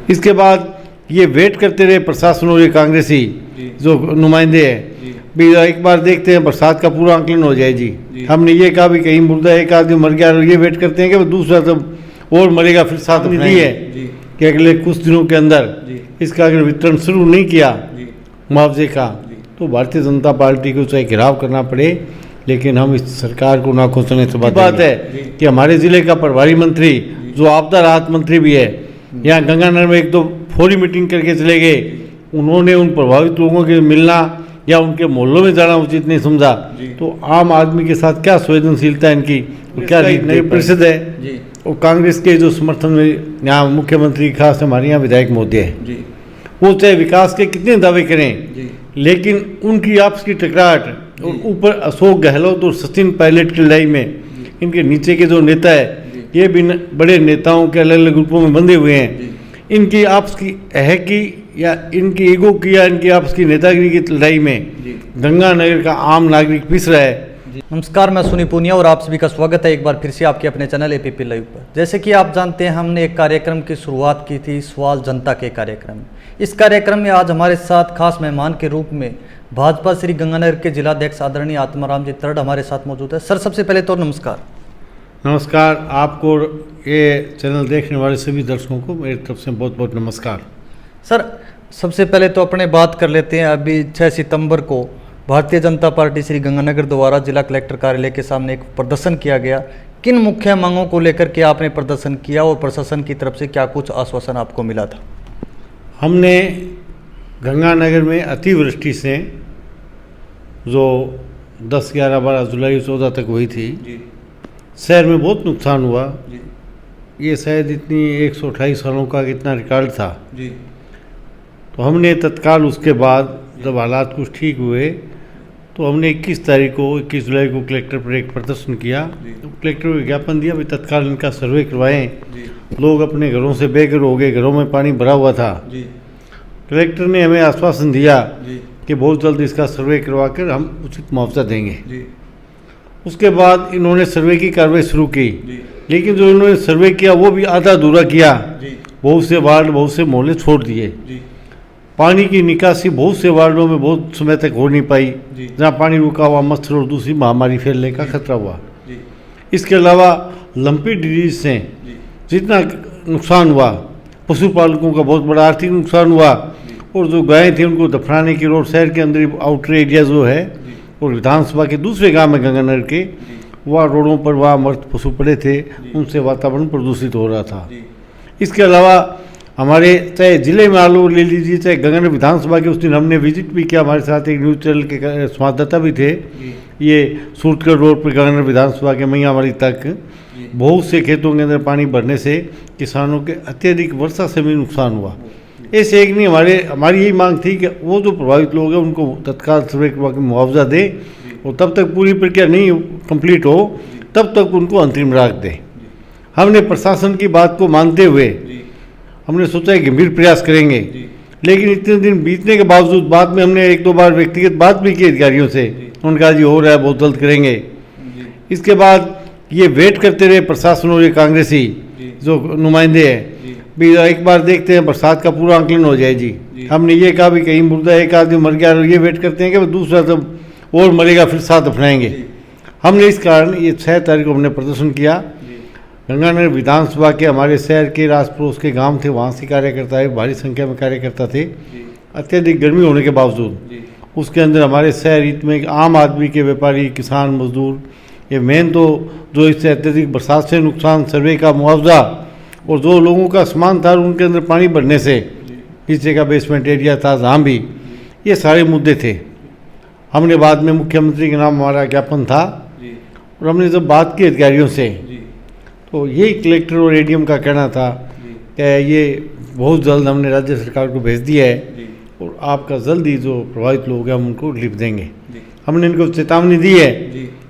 इसके बाद ये वेट करते रहे प्रशासन और ये कांग्रेसी जो नुमाइंदे हैं भी एक बार देखते हैं बरसात का पूरा आंकलन हो जाए जी। हमने ये कहा भी कहीं मुर्दा एक आदमी मर गया और ये वेट करते हैं कि दूसरा सब और मरेगा, फिर साथ में दी है कि अगले कुछ दिनों के अंदर इसका अगर वितरण शुरू नहीं किया मुआवजे का तो भारतीय जनता पार्टी को चाहे घिराव करना पड़े, लेकिन हम इस सरकार को ना खोसने से बात है कि हमारे ज़िले का प्रभारी मंत्री जो आपदा राहत मंत्री भी है, यहाँ गंगानगर में एक दो फौरी मीटिंग करके चले गए। उन्होंने उन प्रभावित लोगों के मिलना या उनके मोहल्लों में जाना उचित नहीं समझा, तो आम आदमी के साथ क्या संवेदनशीलता है इनकी, तो क्या नई परिषद है। और कांग्रेस के जो समर्थन में यहाँ मुख्यमंत्री खास हमारे यहाँ विधायक महोदय है, वो चाहे विकास के कितने दावे करें, लेकिन उनकी आपस की टकराहट और ऊपर अशोक गहलोत और सचिन पायलट की लड़ाई में इनके नीचे के जो नेता है ये भी बड़े नेताओं के अलग अलग ग्रुपों में बंधे हुए हैं। इनकी आपस की की या इनकी ईगो की या इनकी आपस की नेतागिरी की लड़ाई में गंगानगर का आम नागरिक पिस रहा है। नमस्कार, मैं सुनी पूनिया और आप सभी का स्वागत है एक बार फिर से आपके अपने चैनल एपीपी लाइव पर। जैसे कि आप जानते हैं हमने एक कार्यक्रम की शुरुआत की थी, सवाल जनता के कार्यक्रम। इस कार्यक्रम में आज हमारे साथ खास मेहमान के रूप में भाजपा श्री गंगानगर के जिलाध्यक्ष आदरणीय आत्माराम जी तरड़ हमारे साथ मौजूद है। सर, सबसे पहले तो नमस्कार। नमस्कार, आपको ये चैनल देखने वाले सभी दर्शकों को मेरी तरफ से बहुत बहुत नमस्कार। सर, सबसे पहले तो अपने बात कर लेते हैं। अभी 6 सितंबर को भारतीय जनता पार्टी श्री गंगानगर द्वारा जिला कलेक्टर कार्यालय के सामने एक प्रदर्शन किया गया। किन मुख्य मांगों को लेकर के आपने प्रदर्शन किया और प्रशासन की तरफ से क्या कुछ आश्वासन आपको मिला था? हमने गंगानगर में अतिवृष्टि से जो 10, 11, 12 जुलाई 14 तक हुई थी, शहर में बहुत नुकसान हुआ। ये शायद इतनी 128 सालों का कितना रिकॉर्ड था। तो हमने तत्काल उसके बाद जब हालात कुछ ठीक हुए तो हमने 21 तारीख को 21 जुलाई को कलेक्टर पर एक प्रदर्शन किया। तो कलेक्टर को विज्ञापन दिया भी तत्काल इनका सर्वे करवाएं। लोग अपने घरों से बेघर हो गए, घरों में पानी भरा हुआ था। कलेक्टर ने हमें आश्वासन दिया कि बहुत जल्द इसका सर्वे करवा कर हम उचित मुआवजा देंगे। उसके बाद इन्होंने सर्वे की कार्रवाई शुरू की, लेकिन जो इन्होंने सर्वे किया वो भी आधा अधूरा किया। बहुत से वार्ड, बहुत से मोहल्ले छोड़ दिए। पानी की निकासी बहुत से वार्डों में बहुत समय तक हो नहीं पाई, जहाँ पानी रुका हुआ मच्छर और दूसरी महामारी फैलने का खतरा हुआ। इसके अलावा लंपी डिजीज से जितना नुकसान हुआ, पशुपालकों का बहुत बड़ा आर्थिक नुकसान हुआ, और जो गायें थी उनको दफनाने की रोड शहर के अंदर आउटर एरिया जो है और विधानसभा के दूसरे गांव में गंगानगर के, वहाँ रोडों पर वहाँ मृत पशु पड़े थे, उनसे वातावरण प्रदूषित हो रहा था। इसके अलावा हमारे चाहे ज़िले में आलू ले लीजिए, चाहे गंगानगर विधानसभा के उस दिन हमने विजिट भी किया। हमारे साथ एक न्यूज़ चैनल के संवाददाता भी थे। ये सूरतगढ़ रोड पर गंगानगर विधानसभा के मैयावाड़ी तक बहुत से खेतों के अंदर पानी भरने से किसानों के अत्यधिक वर्षा से भी नुकसान हुआ। ऐसे एक नहीं, हमारी यही मांग थी कि वो जो प्रभावित लोग हैं उनको तत्काल सर्वे करवा के मुआवजा दे, और तब तक पूरी प्रक्रिया नहीं कंप्लीट हो तब तक उनको अंतरिम राहत दे। हमने प्रशासन की बात को मानते हुए हमने सोचा है गंभीर प्रयास करेंगे, लेकिन इतने दिन बीतने के बावजूद बाद में हमने एक दो बार व्यक्तिगत बात भी की अधिकारियों से। उन्होंने कहा जी हो रहा है, बहुत जल्द करेंगे। इसके बाद ये वेट करते रहे प्रशासन और ये कांग्रेसी जो नुमाइंदे हैं भी एक बार देखते हैं बरसात का पूरा आंकलन हो जाए जी। हमने ये कहा भी कहीं मुर्दा एक आदमी मर गया और ये वेट करते हैं कि दूसरा सब और मरेगा, फिर साथ दफनाएंगे। हमने इस कारण ये 6 तारीख को हमने प्रदर्शन किया। गंगानगर विधानसभा के हमारे शहर के आस पड़ोस के गांव थे, वहाँ से कार्यकर्ता है, भारी संख्या में कार्यकर्ता थे। अत्यधिक गर्मी होने के बावजूद उसके अंदर हमारे शहर हित में आम आदमी के व्यापारी, किसान, मजदूर, ये मेन तो जो इससे अत्यधिक बरसात से नुकसान, सर्वे का मुआवजा, और जो लोगों का सामान था उनके अंदर पानी भरने से नीचे का बेसमेंट एरिया था जहाँ भी, ये सारे मुद्दे थे। हमने बाद में मुख्यमंत्री के नाम हमारा ज्ञापन था, और हमने जब बात की अधिकारियों से तो यही कलेक्टर और एडीएम का कहना था कि ये बहुत जल्द हमने राज्य सरकार को भेज दिया है और आपका जल्दी जो प्रभावित लोग हैं हम उनको रिलीफ देंगे। हमने इनको चेतावनी दी है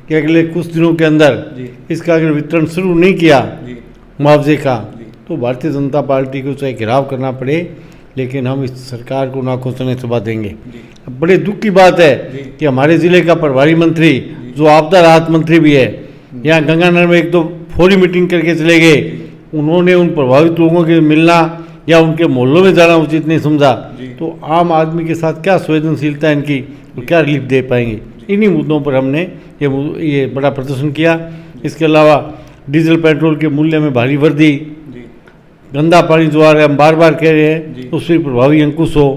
कि अगले कुछ दिनों के अंदर इसका अगर वितरण शुरू नहीं किया मुआवजे का तो भारतीय जनता पार्टी को चाहे घिराव करना पड़े, लेकिन हम इस सरकार को ना खोसने से बात देंगे। अब बड़े दुख की बात है कि हमारे ज़िले का प्रभारी मंत्री जो आपदा राहत मंत्री भी है, यहाँ गंगानगर में एक दो फौरी मीटिंग करके चले गए। उन्होंने उन प्रभावित लोगों के मिलना या उनके मोहल्लों में जाना उचित नहीं समझा, तो आम आदमी के साथ क्या संवेदनशीलता है इनकी, तो क्या रिलीफ दे पाएंगे। इन्हीं मुद्दों पर हमने ये बड़ा प्रदर्शन किया। इसके अलावा डीजल पेट्रोल के मूल्य में भारी वृद्धि, गंदा पानी जो आ रहा है, हम बार बार कह रहे हैं, उस पर प्रभावी अंकुश हो।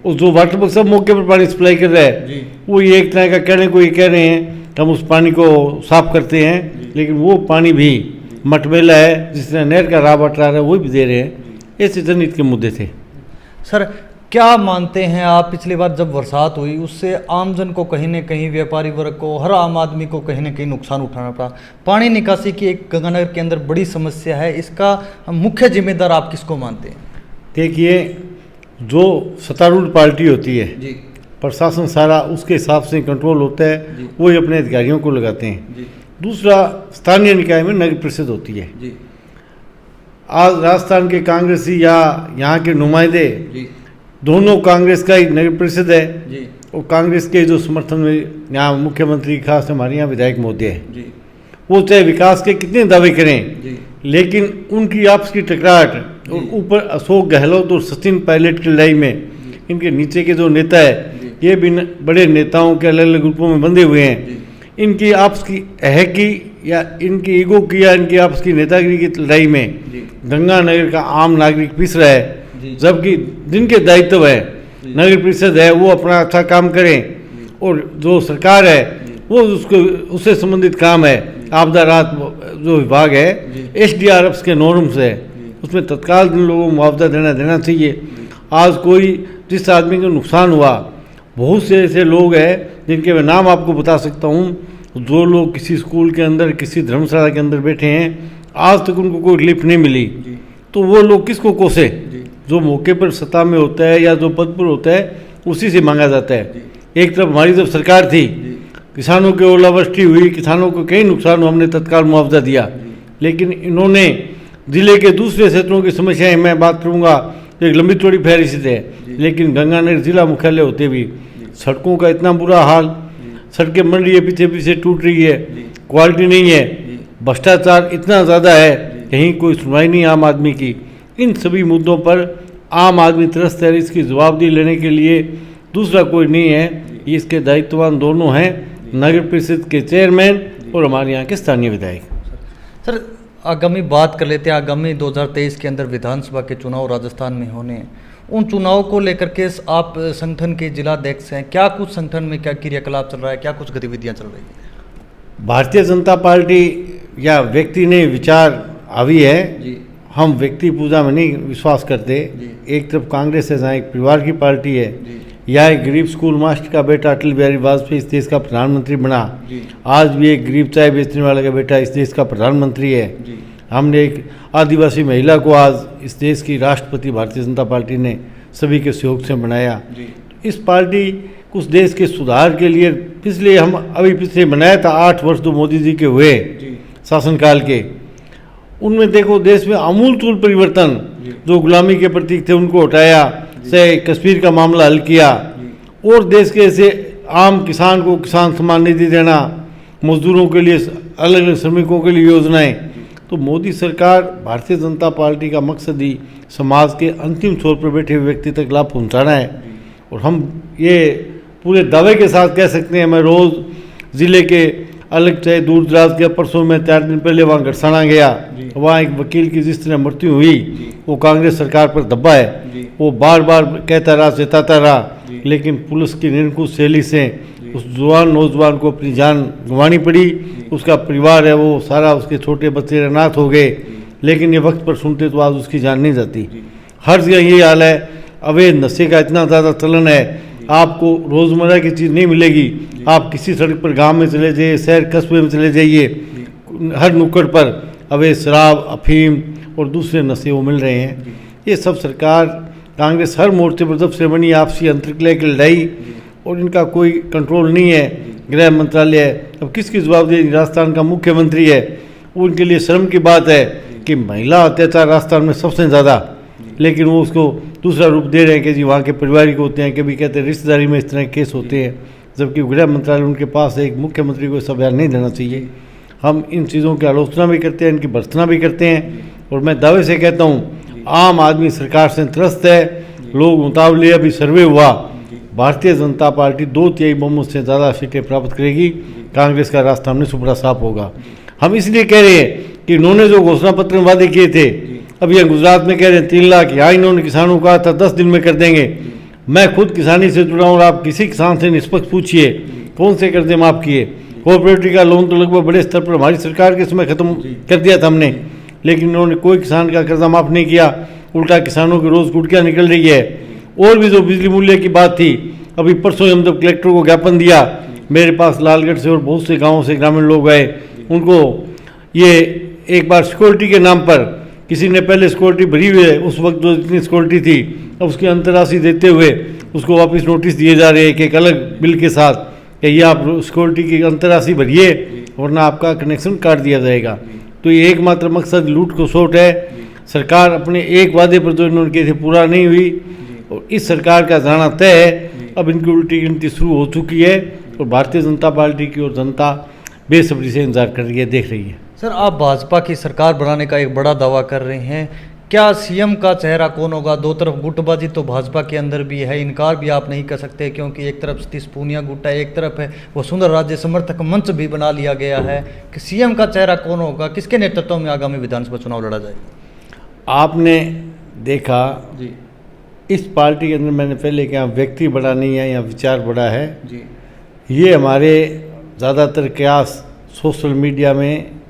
उस जो वाटर वर्क सब मौके पर पानी सप्लाई कर रहा है, वो ये एक तरह का कहने को ये कह रहे हैं कि हम उस पानी को साफ करते हैं, लेकिन वो पानी भी मटमेला है, जिस तरह नहर का राह बटरा रहा है वो भी दे रहे हैं। ऐसे जनहित के मुद्दे थे। सर, क्या मानते हैं आप, पिछली बार जब बरसात हुई उससे आमजन को कहीं न कहीं, व्यापारी वर्ग को, हर आम आदमी को कहीं न कहीं नुकसान उठाना पड़ा। पानी निकासी की एक गंगानगर के अंदर बड़ी समस्या है, इसका मुख्य जिम्मेदार आप किसको मानते हैं? देखिए, जो सत्तारूढ़ पार्टी होती है, प्रशासन सारा उसके हिसाब से कंट्रोल होता है, वो ही अपने अधिकारियों को लगाते हैं। दूसरा, स्थानीय निकाय में नगर परिषद होती है। आज राजस्थान के कांग्रेसी या यहाँ के नुमाइंदे दोनों कांग्रेस का ही नगर परिषद है, और कांग्रेस के जो समर्थन में यहाँ मुख्यमंत्री, खास हमारे यहाँ विधायक महोदय है, वो चाहे विकास के कितने दावे करें, लेकिन उनकी आपस की टकराहट, और ऊपर अशोक गहलोत और सचिन पायलट की लड़ाई में इनके नीचे के जो नेता है, ये भी बड़े नेताओं के अलग अलग ग्रुपों में बंधे हुए हैं। इनकी आपस की की या इनकी ईगो की या इनकी आपस की नेतागिरी की लड़ाई में गंगानगर का आम नागरिक पिस रहा है, जबकि जिनके दायित्व है, नगर परिषद है, वो अपना अच्छा काम करें, और जो सरकार है वो उसको उससे संबंधित काम है, आपदा राहत जो विभाग है, SDRF के नॉर्म्स है, उसमें तत्काल जिन लोगों को मुआवजा देना चाहिए। आज कोई जिस आदमी को नुकसान हुआ, बहुत से ऐसे लोग हैं जिनके मैं नाम आपको बता सकता हूँ, जो लोग किसी स्कूल के अंदर, किसी धर्मशाला के अंदर बैठे हैं, आज तक उनको कोई रिलीफ नहीं मिली। तो वो लोग किसको कोसे? जो मौके पर सत्ता में होता है या जो पद पर होता है, उसी से मांगा जाता है। एक तरफ हमारी जब सरकार थी, किसानों की ओलावृष्टि हुई, किसानों को कई नुकसान, हमने तत्काल मुआवजा दिया, लेकिन इन्होंने जिले के दूसरे क्षेत्रों की समस्याएं, मैं बात करूँगा, एक लंबी चौड़ी फहरिस्त है, लेकिन गंगानगर जिला मुख्यालय होते भी सड़कों का इतना बुरा हाल, सड़कें बन रही है, पीछे पीछे टूट रही है, क्वालिटी नहीं है, भ्रष्टाचार इतना ज़्यादा है, कहीं कोई सुनवाई नहीं आम आदमी की। इन सभी मुद्दों पर आम आदमी त्रस्त है, इसकी जवाबदेही लेने के लिए दूसरा कोई नहीं है, इसके दायित्ववान दोनों हैं, नगर परिषद के चेयरमैन और हमारे यहाँ के स्थानीय विधायक। सर, आगामी बात कर लेते हैं, आगामी 2023 के अंदर विधानसभा के चुनाव राजस्थान में होने हैं। उन चुनाव को लेकर के आप संगठन के जिलाध्यक्ष हैं, क्या कुछ संगठन में क्या क्रियाकलाप चल रहा है, क्या कुछ गतिविधियां चल रही हैं? भारतीय जनता पार्टी या व्यक्ति ने विचार हावी है, हम व्यक्ति पूजा में नहीं विश्वास करते। एक तरफ कांग्रेस है, जहाँ एक परिवार की पार्टी है, या एक गरीब स्कूल मास्टर का बेटा अटल बिहारी वाजपेयी इस देश का प्रधानमंत्री बना, आज भी एक गरीब चाय बेचने वाले का बेटा इस देश का प्रधानमंत्री है। हमने एक आदिवासी महिला को आज इस देश की राष्ट्रपति भारतीय जनता पार्टी ने सभी के सहयोग से बनाया। इस पार्टी कुछ देश के सुधार के लिए पिछले बनाया था 8 वर्ष जो मोदी जी के हुए शासनकाल के, उनमें देखो देश में आमूलचूल परिवर्तन, जो गुलामी के प्रतीक थे उनको हटाया, से कश्मीर का मामला हल किया, और देश के ऐसे आम किसान को किसान सम्मान निधि देना, मजदूरों के लिए अलग अलग श्रमिकों के लिए योजनाएं। तो मोदी सरकार, भारतीय जनता पार्टी का मकसद ही समाज के अंतिम छोर पर बैठे हुए व्यक्ति तक लाभ पहुंचाना है। और हम ये पूरे दावे के साथ कह सकते हैं, मैं रोज़ ज़िले के अलग चाहे दूर दराज के, परसों में 4 दिन पहले वहाँ गढ़साना गया, वहाँ एक वकील की जिस तरह मृत्यु हुई, वो कांग्रेस सरकार पर दबा है। वो बार बार कहता रहा, चेताता रहा, लेकिन पुलिस की निरंकुश शैली से उस नौजवान को अपनी जान गंवानी पड़ी। उसका परिवार है वो सारा, उसके छोटे बच्चे अनाथ हो गए, लेकिन ये वक्त पर सुनते तो आज उसकी जान नहीं जाती। हर जगह ये हाल है, अवैध नशे का इतना ज़्यादा चलन है, आपको रोज़मर्रा की चीज़ नहीं मिलेगी। आप किसी सड़क पर गांव में चले जाइए, शहर कस्बे में चले जाइए, हर नुक्कड़ पर अवैध शराब, अफीम और दूसरे नशे वो मिल रहे हैं। ये सब सरकार, कांग्रेस हर मोर्चे पर जब से बनी, आपसी अंतर्कलह की लड़ाई, और इनका कोई कंट्रोल नहीं है। गृह मंत्रालय अब किसकी जवाबदेही? राजस्थान का मुख्यमंत्री है। उनके लिए शर्म की बात है कि महिला अत्याचार राजस्थान में सबसे ज़्यादा, लेकिन वो उसको दूसरा रूप दे रहे हैं कि जी वहाँ के पारिवारिक होते हैं, कभी कहते हैं रिश्तेदारी में इस तरह के केस होते हैं, जबकि गृह मंत्रालय उनके पास है। एक मुख्यमंत्री को सब बयान नहीं देना चाहिए। हम इन चीज़ों की आलोचना भी करते हैं, इनकी भर्त्सना भी करते हैं, और मैं दावे से कहता हूँ आम आदमी सरकार से त्रस्त है। लोग मुताबिक अभी सर्वे हुआ, भारतीय जनता पार्टी 2/3 बहुमत से ज़्यादा सीटें प्राप्त करेगी। कांग्रेस का रास्ता हमने सुपड़ा साफ होगा। हम इसलिए कह रहे हैं कि इन्होंने जो घोषणा पत्र में वादे किए थे, अब यहाँ गुजरात में कह रहे हैं 3 लाख, यहाँ इन्होंने किसानों को कहा था 10 दिन में कर देंगे। मैं खुद किसानी से जुड़ा हूँ, आप किसी किसान से निष्पक्ष पूछिए कौन से कर्जे माफ़ किए। कोऑपरेटिव का लोन तो लगभग बड़े स्तर पर हमारी सरकार के समय खत्म कर दिया था हमने, लेकिन इन्होंने कोई किसान का कर्जा माफ़ नहीं किया, उल्टा किसानों की रोज़ गुटकियाँ निकल रही है। और भी जो बिजली मूल्य की बात थी, अभी परसों हम जब कलेक्टर को ज्ञापन दिया, मेरे पास लालगढ़ से और बहुत से गाँवों से ग्रामीण लोग आए, उनको ये एक बार सिक्योरिटी के नाम पर किसी ने पहले सिक्योरिटी भरी हुई है, उस वक्त जो जितनी सिक्योरिटी थी, अब उसकी अंतरराशि देते हुए उसको वापस नोटिस दिए जा रहे हैं कि एक अलग बिल के साथ कि ये आप सिक्योरिटी की अंतरराशि भरिए वरना आपका कनेक्शन काट दिया जाएगा। तो ये एकमात्र मकसद लूट को सोट है। सरकार अपने एक वादे पर जो इन्होंने किए थे पूरा नहीं हुई, और इस सरकार का जाना तय है। अब इनकी उल्टी गिनती शुरू हो चुकी है और भारतीय जनता पार्टी की और जनता बेसब्री से इंतजार कर रही है, देख रही है। सर, आप भाजपा की सरकार बनाने का एक बड़ा दावा कर रहे हैं, क्या सीएम का चेहरा कौन होगा? दो तरफ गुटबाजी तो भाजपा के अंदर भी है, इनकार भी आप नहीं कर सकते, क्योंकि एक तरफ सतीश पूनिया गुट है, एक तरफ है वो सुंदर राज्य समर्थक मंच भी बना लिया गया है कि सीएम का चेहरा कौन होगा, किसके नेतृत्व में आगामी विधानसभा चुनाव लड़ा जाएगा? आपने देखा जी इस पार्टी के अंदर, मैंने पहले कहा व्यक्ति बड़ा नहीं है या विचार बड़ा है। जी ये हमारे ज़्यादातर कयास सोशल मीडिया में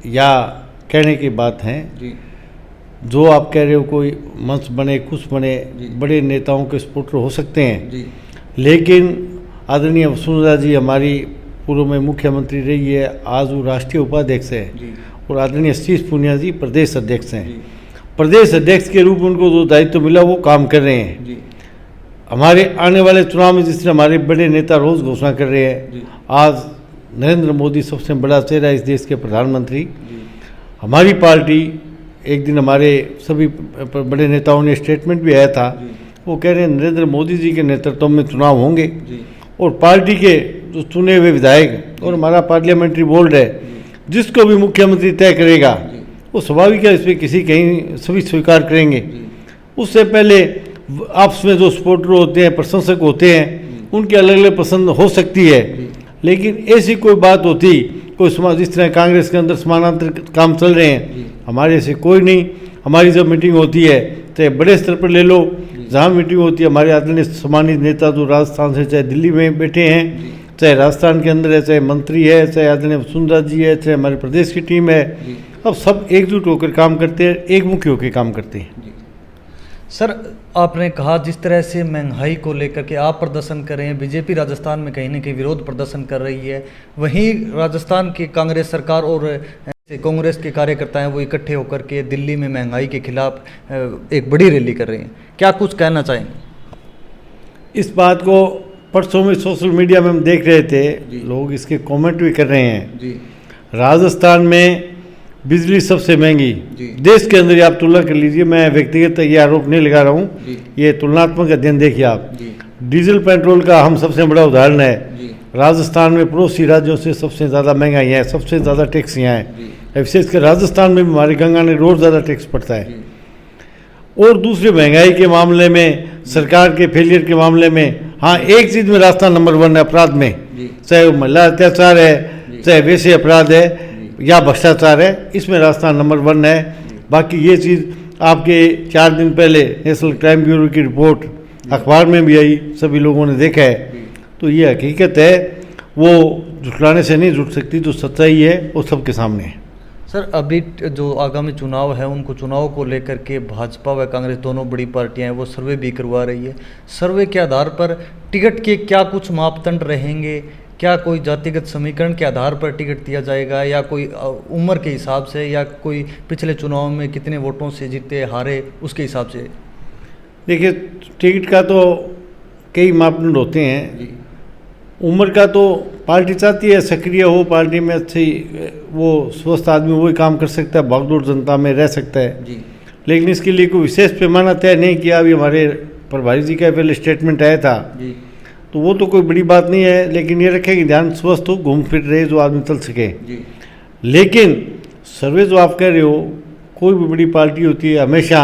या कहने की बात हैं। जी जो आप कह रहे हो कोई मंच बने, कुछ बने, जी। बड़े नेताओं के सपोर्टर हो सकते हैं, जी लेकिन आदरणीय वसुंधरा जी हमारी पूर्व में मुख्यमंत्री रही है, आज वो राष्ट्रीय उपाध्यक्ष है, जी और आदरणीय सतीश पूनिया जी प्रदेश अध्यक्ष हैं। जी प्रदेश अध्यक्ष के रूप में उनको जो दायित्व मिला वो काम कर रहे हैं। जी हमारे आने वाले चुनाव में जिस तरह हमारे बड़े नेता रोज़ घोषणा कर रहे हैं, जी आज नरेंद्र मोदी सबसे बड़ा चेहरा इस देश के प्रधानमंत्री। जी हमारी पार्टी, एक दिन हमारे सभी बड़े नेताओं ने स्टेटमेंट भी आया था, जी वो कह रहे हैं नरेंद्र मोदी जी के नेतृत्व में चुनाव होंगे जी और पार्टी के जो चुने हुए विधायक और हमारा पार्लियामेंट्री बोर्ड है, जिसको भी मुख्यमंत्री तय करेगा जी वो स्वाभाविक है, इसमें किसी कहीं सभी स्वीकार करेंगे। जी उससे पहले आपस में जो सपोर्टर होते हैं, प्रशंसक होते हैं, उनकी अलग अलग पसंद हो सकती है, लेकिन ऐसी कोई बात होती, कोई समाज जिस तरह कांग्रेस के अंदर समानांतर काम चल रहे हैं, हमारे ऐसे कोई नहीं। हमारी जब मीटिंग होती है चाहे बड़े स्तर पर ले लो, जहाँ मीटिंग होती है हमारे आदरणीय सम्मानित नेता जो राजस्थान से चाहे दिल्ली में बैठे हैं, चाहे राजस्थान के अंदर है, चाहे मंत्री है, चाहे आदरणीय वसुंधरा जी है, चाहे हमारे प्रदेश की टीम है, अब सब एकजुट होकर काम करते हैं, एकमुखी होकर काम करते हैं। सर, आपने कहा जिस तरह से महंगाई को लेकर के आप प्रदर्शन कर रहे हैं, बीजेपी राजस्थान में कहीं न कहीं विरोध प्रदर्शन कर रही है, वहीं राजस्थान की कांग्रेस सरकार और कांग्रेस के कार्यकर्ता हैं वो इकट्ठे होकर के दिल्ली में महंगाई के खिलाफ एक बड़ी रैली कर रहे हैं, क्या कुछ कहना चाहेंगे? इस बात को परसों में सोशल मीडिया में हम देख रहे थे, लोग इसके कमेंट भी कर रहे हैं। जी राजस्थान में बिजली सबसे महंगी देश के अंदर, आप तुलना कर लीजिए, मैं व्यक्तिगत ये आरोप नहीं लगा रहा हूँ, ये तुलनात्मक अध्ययन देखिए आप। डीजल पेट्रोल का हम सबसे बड़ा उदाहरण है। राजस्थान में पड़ोसी राज्यों से सबसे ज़्यादा महंगाई है, सबसे ज़्यादा टैक्स यहाँ है, विशेषकर राजस्थान में भी हमारे गंगानगर रोड ज़्यादा टैक्स पड़ता है। और दूसरे महंगाई के मामले में, सरकार के फेलियर के मामले में, हाँ एक चीज़ में राजस्थान नंबर 1 है अपराध में, चाहे वो महिला अत्याचार है, चाहे वैसे अपराध है या भ्रष्टाचार है, इसमें राजस्थान नंबर 1 है। बाकी ये चीज़ आपके 4 दिन पहले नेशनल क्राइम ब्यूरो की रिपोर्ट अखबार में भी आई, सभी लोगों ने देखा है, तो ये हकीकत है, वो झुटलाने से नहीं जुट सकती, जो सच्चाई है वो सबके सामने है। सर, अभी जो आगामी चुनाव है उनको चुनाव को लेकर के भाजपा व कांग्रेस दोनों बड़ी पार्टियां हैं वो सर्वे भी करवा रही है, सर्वे के आधार पर टिकट के क्या कुछ मापदंड रहेंगे? क्या कोई जातिगत समीकरण के आधार पर टिकट दिया जाएगा, या कोई उम्र के हिसाब से, या कोई पिछले चुनाव में कितने वोटों से जीते हारे उसके हिसाब से? देखिए, टिकट का तो कई मापदंड होते हैं। उम्र का तो पार्टी चाहती है सक्रिय हो, पार्टी में अच्छी वो स्वस्थ आदमी वही काम कर सकता है, भागदौड़ जनता में रह सकता है, लेकिन इसके लिए कोई विशेष पैमाना तय नहीं किया। अभी हमारे प्रभारी जी का पहले स्टेटमेंट आया था, तो वो तो कोई बड़ी बात नहीं है, लेकिन ये रखें कि ध्यान स्वस्थ हो, घूम फिर रहे, जो आदमी चल सके। लेकिन सर्वे जो आप कह रहे हो, कोई भी बड़ी पार्टी होती है हमेशा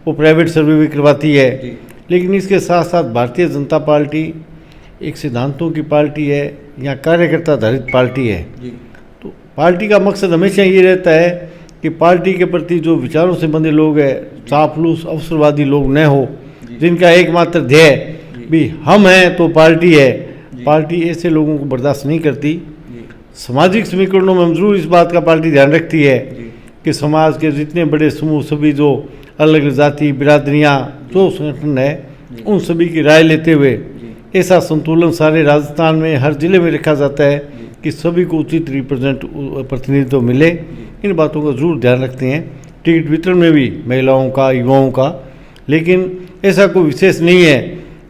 वो प्राइवेट सर्वे भी करवाती है। लेकिन इसके साथ साथ भारतीय जनता पार्टी एक सिद्धांतों की पार्टी है या कार्यकर्ता आधारित पार्टी है। तो पार्टी का मकसद हमेशा ये रहता है कि पार्टी के प्रति जो विचारों से बंधे लोग हैं, चापलूस अवसरवादी लोग न हो, जिनका एकमात्र ध्येय भी हम हैं तो पार्टी है, पार्टी ऐसे लोगों को बर्दाश्त नहीं करती। सामाजिक समीकरणों में जरूर इस बात का पार्टी ध्यान रखती है कि समाज के जितने बड़े समूह, सभी जो अलग जाति बिरादरियाँ जो संगठन है, उन सभी की राय लेते हुए ऐसा संतुलन सारे राजस्थान में हर जिले में रखा जाता है कि सभी को उचित प्रतिनिधित्व मिले। इन बातों का जरूर ध्यान रखते हैं। टिकट वितरण में भी महिलाओं का, युवाओं का, लेकिन ऐसा कोई विशेष नहीं है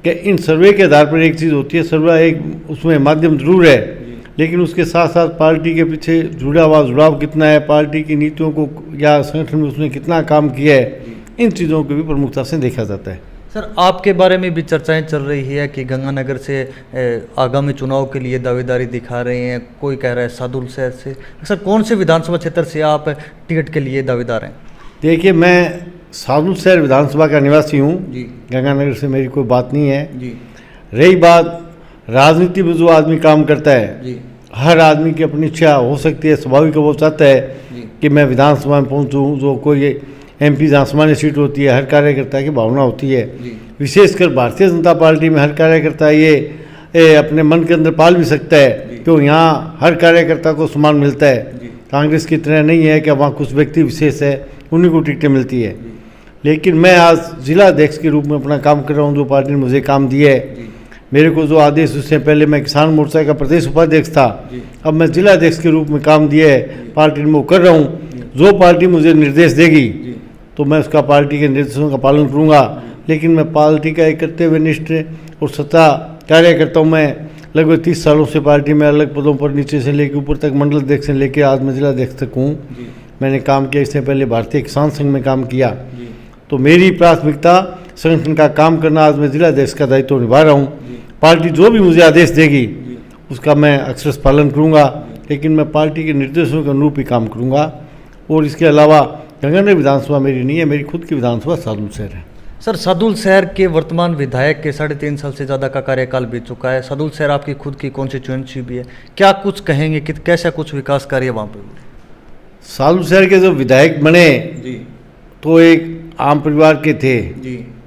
कि इन सर्वे के आधार पर एक चीज़ होती है। सर्वे एक उसमें माध्यम जरूर है, लेकिन उसके साथ साथ पार्टी के पीछे जुड़ाव कितना है, पार्टी की नीतियों को या संगठन में उसने कितना काम किया है, इन चीज़ों को भी प्रमुखता से देखा जाता है। सर, आपके बारे में भी चर्चाएं चल रही है कि गंगानगर से आगामी चुनाव के लिए दावेदारी दिखा रहे हैं। कोई कह रहा है सादुल शहर से। सर, कौन से विधानसभा क्षेत्र से आप टिकट के लिए दावेदार हैं? देखिए, मैं सादुल शहर विधानसभा का निवासी हूँ। गंगानगर से मेरी कोई बात नहीं है। रही बात राजनीति में जो आदमी काम करता है, हर आदमी की अपनी इच्छा हो सकती है, स्वाभाविक वो चाहता है कि मैं विधानसभा में पहुँचूँ। जो कोई MP जहाँ सामान्य सीट होती है, हर कार्यकर्ता की भावना होती है। विशेषकर भारतीय जनता पार्टी में हर कार्यकर्ता ये अपने मन के अंदर पाल भी सकता है कि यहाँ हर कार्यकर्ता को सम्मान मिलता है। कांग्रेस की तरह नहीं है कि वहाँ कुछ व्यक्ति विशेष है उन्हीं को टिकटें मिलती है। लेकिन मैं आज जिला अध्यक्ष के रूप में अपना काम कर रहा हूँ। जो पार्टी ने मुझे काम दिया है, मेरे को जो आदेश, उससे पहले मैं किसान मोर्चा का प्रदेश उपाध्यक्ष था, अब मैं जिला अध्यक्ष के रूप में काम दिया है, पार्टी में वो कर रहा हूँ। जो पार्टी मुझे निर्देश देगी तो मैं उसका पार्टी के निर्देशों का पालन करूँगा। लेकिन मैं पार्टी का एक कर्तव्यनिष्ठ और सत्ता कार्यकर्ता हूँ। मैं लगभग 30 सालों से पार्टी में अलग पदों पर नीचे से लेकर ऊपर तक, मंडल अध्यक्ष से लेकर आज मैं जिला अध्यक्ष तक हूँ। मैंने काम किया, इससे पहले भारतीय किसान संघ में काम किया। तो मेरी प्राथमिकता संगठन का काम करना। आज मैं जिला अध्यक्ष का दायित्व निभा रहा हूँ। पार्टी जो भी मुझे आदेश देगी उसका मैं अक्षरशः पालन करूँगा, लेकिन मैं पार्टी के निर्देशों के अनुरूप ही काम करूँगा। और इसके अलावा गंगानगर विधानसभा मेरी नहीं है, मेरी खुद की विधानसभा सादुल शहर है। सर, सादुल शहर के वर्तमान विधायक के 3.5 साल से ज़्यादा का कार्यकाल बीत चुका है। सादुल शहर आपकी खुद की कॉन्स्टिट्यूएंसी भी है, क्या कुछ कहेंगे कि कैसा कुछ विकास कार्य वहाँ पर? सादुल शहर के जो विधायक बने तो एक आम परिवार के थे,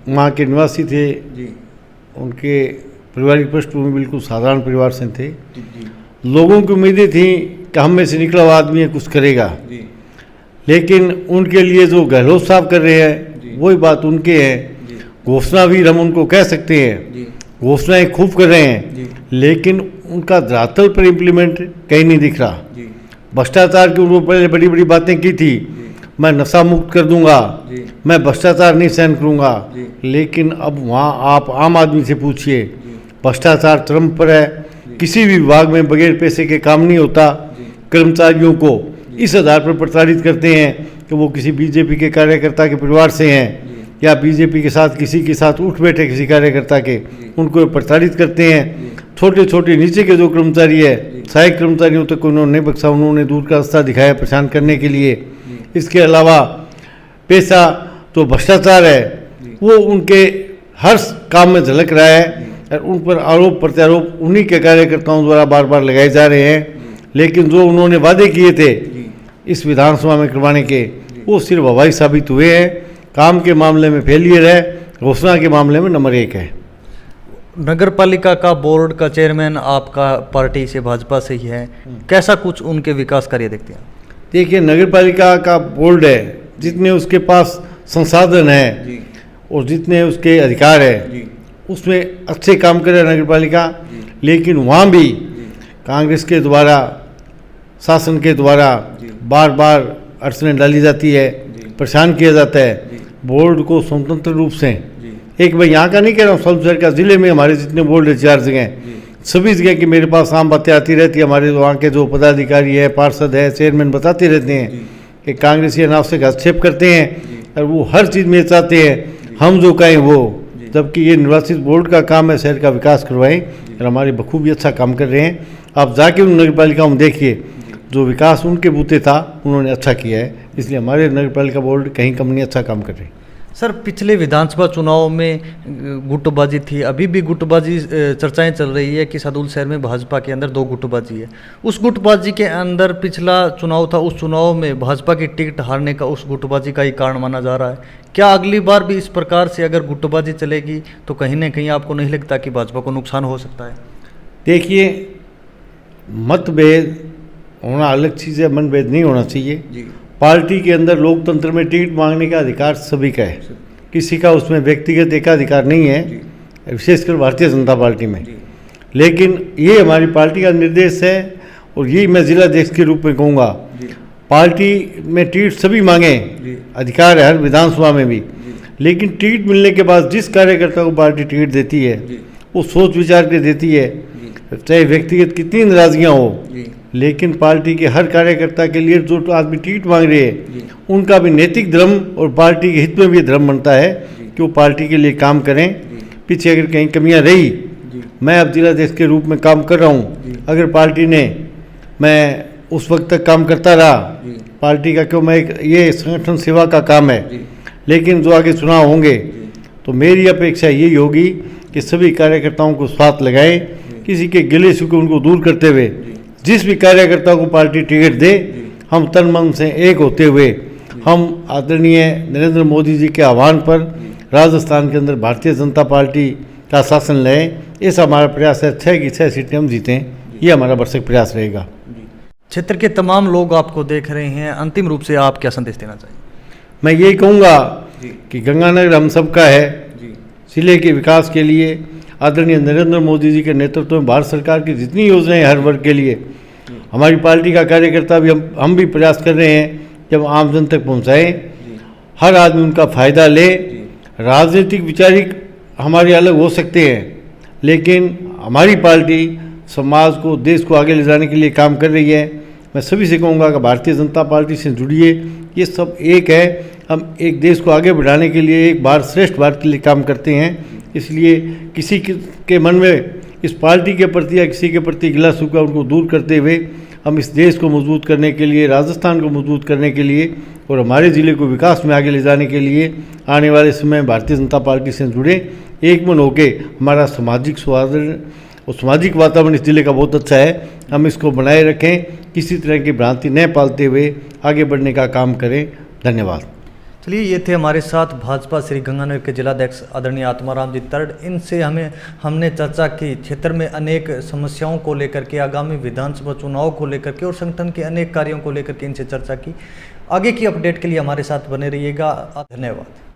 वहाँ के निवासी थे, उनके पारिवारिक पृष्ठभूमि बिल्कुल साधारण परिवार से थे। लोगों की उम्मीदें थी कि हम में से निकला हुआ आदमी है, कुछ करेगा। लेकिन उनके लिए जो गहलोत साहब कर रहे हैं वही बात उनके हैं। घोषणावीर हम उनको कह सकते हैं, घोषणाएं खूब कर रहे हैं, लेकिन उनका धरातल पर इम्प्लीमेंट कहीं नहीं दिख रहा। भ्रष्टाचार की उन्होंने पहले बड़ी बड़ी बातें की थी, मैं नशा मुक्त कर दूंगा, मैं भ्रष्टाचार नहीं सहन करूंगा। लेकिन अब वहाँ आप आम आदमी से पूछिए, भ्रष्टाचार चरम पर है। किसी भी विभाग में बगैर पैसे के काम नहीं होता। कर्मचारियों को इस आधार पर प्रताड़ित करते हैं कि वो किसी बीजेपी के कार्यकर्ता के परिवार से हैं या बीजेपी के साथ किसी के साथ उठ बैठे किसी कार्यकर्ता के, उनको प्रताड़ित करते हैं। छोटे छोटे नीचे के जो कर्मचारी है, सहायक कर्मचारियों तक उन्होंने नहीं बख्शा, उन्होंने दूर का रास्ता दिखाया परेशान करने के लिए। इसके अलावा पैसा जो भ्रष्टाचार है वो उनके हर काम में झलक रहा है और उन पर आरोप प्रत्यारोप उन्हीं के कार्यकर्ताओं द्वारा बार बार लगाए जा रहे हैं। लेकिन जो उन्होंने वादे किए थे इस विधानसभा में करवाने के, वो सिर्फ हवाई साबित हुए हैं। काम के मामले में फेलियर है, घोषणा के मामले में नंबर 1 है। नगर पालिका का बोर्ड का चेयरमैन आपका पार्टी से, भाजपा से ही है, कैसा कुछ उनके विकास कार्य देखते हैं? देखिए, नगर पालिका का बोर्ड है, जितने उसके पास संसाधन है और जितने उसके अधिकार है उसमें अच्छे काम करे नगर पालिका। लेकिन वहाँ भी कांग्रेस के द्वारा, शासन के द्वारा बार बार अड़चनें डाली जाती है, परेशान किया जाता है। बोर्ड को स्वतंत्र रूप से, एक मैं यहाँ का नहीं कह रहा हूँ, सादुल शहर का, जिले में हमारे जितने बोर्ड है 4 जगह, सभी जगह की मेरे पास आम बातें आती रहती है। हमारे वहाँ के जो पदाधिकारी है, पार्षद है, चेयरमैन बताते रहते हैं कि कांग्रेसी अनावश्यक हस्तक्षेप करते हैं और वो हर चीज़ में चाहते हैं हम जो कहें वो, जबकि ये निर्वाचित बोर्ड का काम है शहर का विकास करवाएं और हमारे बखूबी अच्छा काम कर रहे हैं। आप जाके उन नगर पालिकाओं में देखिए, जो विकास उनके बूते था उन्होंने अच्छा किया है, इसलिए हमारे नगर पालिका बोर्ड कहीं कम नहीं अच्छा काम कर रहे हैं। सर, पिछले विधानसभा चुनाव में गुटबाजी थी, अभी भी गुटबाजी चर्चाएं चल रही है कि सदुल शहर में भाजपा के अंदर 2 गुटबाजी है। उस गुटबाजी के अंदर पिछला चुनाव था, उस चुनाव में भाजपा की टिकट हारने का उस गुटबाजी का ही कारण माना जा रहा है। क्या अगली बार भी इस प्रकार से अगर गुटबाजी चलेगी तो कहीं ना कहीं आपको नहीं लगता कि भाजपा को नुकसान हो सकता है? देखिए, मतभेद होना अलग चीज़ है, मनभेद नहीं होना चाहिए जी। पार्टी के अंदर लोकतंत्र में टिकट मांगने का अधिकार सभी का है, किसी का उसमें व्यक्तिगत एकाधिकार नहीं है, विशेषकर भारतीय जनता पार्टी में। लेकिन ये हमारी पार्टी का निर्देश है और यही मैं जिलाध्यक्ष के रूप में कहूँगा, पार्टी में टिकट सभी मांगे, अधिकार है हर विधानसभा में भी। लेकिन टिकट मिलने के बाद जिस कार्यकर्ता को पार्टी टिकट देती है वो सोच विचार के देती है, चाहे व्यक्तिगत कितनी नाराजगियाँ हो, लेकिन पार्टी के हर कार्यकर्ता के लिए जो आदमी टिकट मांग रहे हैं उनका भी नैतिक धर्म और पार्टी के हित में भी धर्म बनता है कि वो पार्टी के लिए काम करें। पीछे अगर कहीं कमियां रही, मैं अब जिलाध्यक्ष के रूप में काम कर रहा हूं, अगर पार्टी ने मैं उस वक्त तक काम करता रहा, पार्टी का क्यों, मैं ये संगठन सेवा का काम है, लेकिन जो आगे चुनाव होंगे तो मेरी अपेक्षा यही होगी कि सभी कार्यकर्ताओं को साथ लगाएं, किसी के गिले शिकवे उनको दूर करते हुए जिस भी कार्यकर्ता को पार्टी टिकट दे, हम तन मन से एक होते हुए हम आदरणीय नरेंद्र मोदी जी के आह्वान पर राजस्थान के अंदर भारतीय जनता पार्टी का शासन लें। ऐसा हमारा प्रयास है, 6 की 6 सीटें हम जीतें, ये हमारा भरसक प्रयास रहेगा। क्षेत्र के तमाम लोग आपको देख रहे हैं, अंतिम रूप से आप क्या संदेश देना चाहिए? मैं यही कहूँगा कि गंगानगर हम सबका है, जिले के विकास के लिए आदरणीय नरेंद्र मोदी जी के नेतृत्व में भारत सरकार की जितनी योजनाएं हर वर्ग के लिए, हमारी पार्टी का कार्यकर्ता भी हम भी प्रयास कर रहे हैं जब आम जन तक पहुंचाएं, हर आदमी उनका फ़ायदा ले। राजनीतिक विचारिक हमारे अलग हो सकते हैं, लेकिन हमारी पार्टी समाज को, देश को आगे ले जाने के लिए काम कर रही है। मैं सभी से कहूँगा कि भारतीय जनता पार्टी से जुड़िए, ये सब एक है, हम एक देश को आगे बढ़ाने के लिए, एक भारत श्रेष्ठ भारत के लिए काम करते हैं। इसलिए किसी के मन में इस पार्टी के प्रति या किसी के प्रति गिला शिकवा उनको दूर करते हुए हम इस देश को मजबूत करने के लिए, राजस्थान को मजबूत करने के लिए और हमारे ज़िले को विकास में आगे ले जाने के लिए आने वाले समय भारतीय जनता पार्टी से जुड़े, एक मन होके। हमारा सामाजिक सौहार्द और सामाजिक वातावरण इस जिले का बहुत अच्छा है, हम इसको बनाए रखें, किसी तरह की भ्रांति न पालते हुए आगे बढ़ने का काम करें। धन्यवाद। चलिए, ये थे हमारे साथ भाजपा श्री गंगानगर के जिलाध्यक्ष आदरणीय आत्माराम जी तरड। इनसे हमने चर्चा की क्षेत्र में अनेक समस्याओं को लेकर के, आगामी विधानसभा चुनाव को लेकर के और संगठन के अनेक कार्यों को लेकर के इनसे चर्चा की। आगे की अपडेट के लिए हमारे साथ बने रहिएगा। धन्यवाद।